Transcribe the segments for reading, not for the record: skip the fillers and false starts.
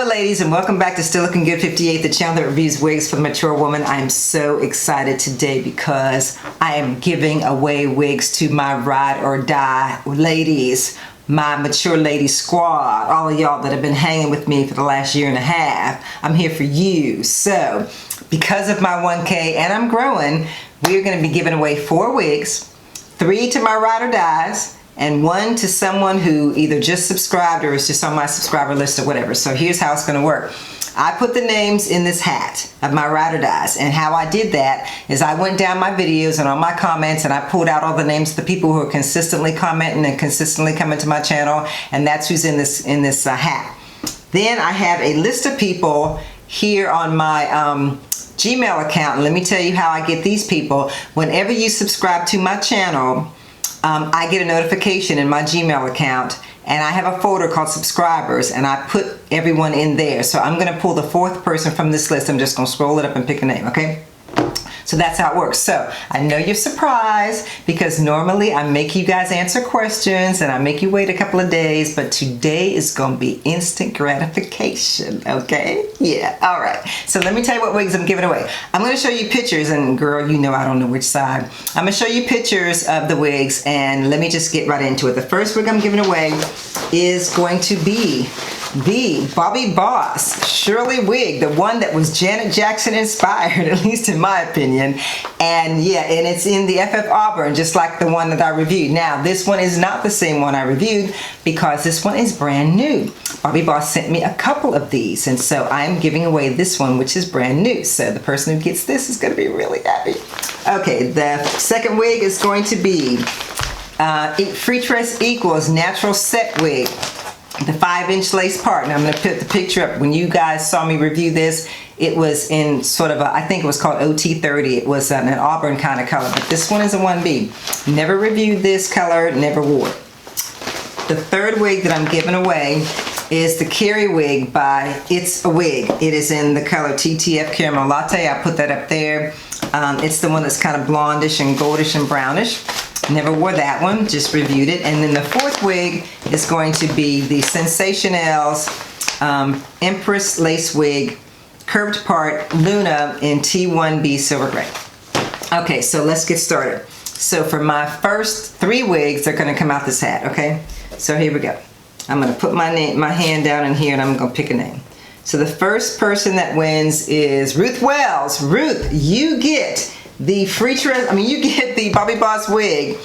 ladies, and welcome back to Still Looking Good 58, the channel that reviews wigs for the mature woman. I am so excited today because I am giving away wigs to my ride or die ladies, my mature lady squad, all of y'all that have been hanging with me for the last year and a half. I'm here for you. So because of my 1K, and I'm growing, we're going to be giving away 4 wigs, 3 to my ride or dies, and 1 to someone who either just subscribed or is just on my subscriber list or whatever. So here's how it's gonna work. I put the names in this hat of my ride or dies, and how I did that is I went down my videos and on my comments and I pulled out all the names of the people who are consistently commenting and consistently coming to my channel, and that's who's in this hat. Then I have a list of people here on my Gmail account, and let me tell you how I get these people. Whenever you subscribe to my channel, I get a notification in my Gmail account, and I have a folder called subscribers, and I put everyone in there. So I'm going to pull the 4th person from this list. I'm just going to scroll it up and pick a name, okay? So that's how it works. So I know you're surprised because normally I make you guys answer questions and I make you wait a couple of days, but today is going to be instant gratification, okay? Yeah, all right. So let me tell you what wigs I'm giving away. I'm going to show you pictures, and girl, you know I don't know which side. I'm going to show you pictures of the wigs, and let me just get right into it. The first wig I'm giving away is going to be the Bobbi Boss Shirley wig, the one that was Janet Jackson inspired, at least in my opinion. And yeah, and it's in the FF Auburn, just like the one that I reviewed. Now, this one is not the same one I reviewed because this one is brand new. Bobbi Boss sent me a couple of these, and so I'm giving away this one, which is brand new. So the person who gets this is going to be really happy. Okay, the second wig is going to be FREETRESS Equals Natural Set Wig, the 5-inch lace part. And I'm going to put the picture up. When you guys saw me review this, it was in sort of a, I think it was called OT30. It was an auburn kind of color, but this one is a 1B. Never reviewed this color, never wore it. The third wig that I'm giving away is the CARRIE wig by It's a Wig. It is in the color TTF Caramel Latte. I put that up there. It's the one that's kind of blondish and goldish and brownish. Never wore that one, just reviewed it. And then the 4th wig is going to be the SENSATIONNEL's Empress Lace Wig, curved part, Luna in T1B Silver Gray. Okay, so let's get started. So for my first 3 wigs, they're gonna come out this hat, okay? So here we go. I'm gonna put my hand down in here and I'm gonna pick a name. So the first person that wins is Ruth Wells. Ruth, you get the FREETRESS, you get the Bobbi Boss wig.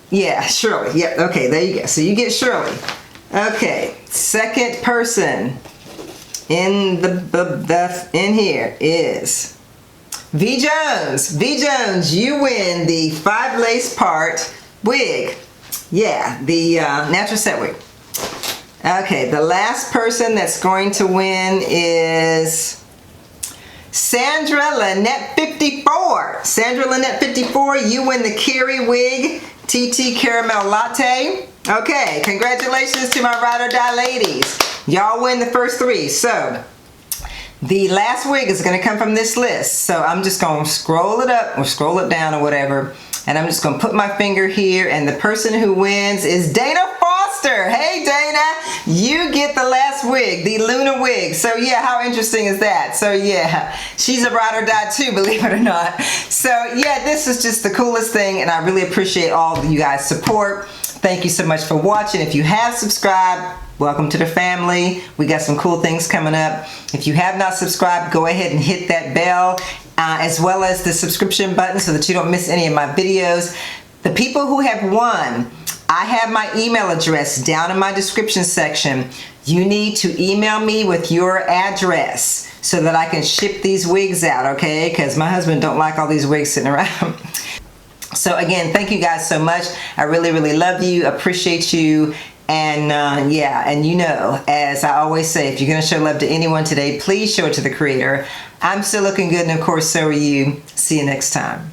Yeah, Shirley. Yeah, okay, there you go. So you get Shirley. Okay, second person in in here is V Jones. V Jones, you win the 5 lace part wig. Yeah, the natural set wig. Okay, the last person that's going to win is Sandra Lynette 54. Sandra Lynette 54, you win the CARRIE wig, TT Caramel Latte. Okay, congratulations to my ride or die ladies. Y'all win the first 3. So the last wig is going to come from this list. So I'm just going to scroll it up or scroll it down or whatever. And I'm just going to put my finger here, and the person who wins is Dana Foster. Hey Dana, you get the last wig, the Luna wig. So yeah, how interesting is that? So yeah, she's a ride or die too, believe it or not. So yeah, this is just the coolest thing, and I really appreciate all of you guys' support. Thank you so much for watching. If you have subscribed, welcome to the family. We got some cool things coming up. If you have not subscribed, go ahead and hit that bell, as well as the subscription button so that you don't miss any of my videos. The people who have won, I have my email address down in my description section. You need to email me with your address so that I can ship these wigs out, okay? Because my husband don't like all these wigs sitting around. So again, thank you guys so much. I really, really love you, appreciate you. And yeah, and you know, as I always say, if you're going to show love to anyone today, please show it to the Creator. I'm still looking good, and of course, so are you. See you next time.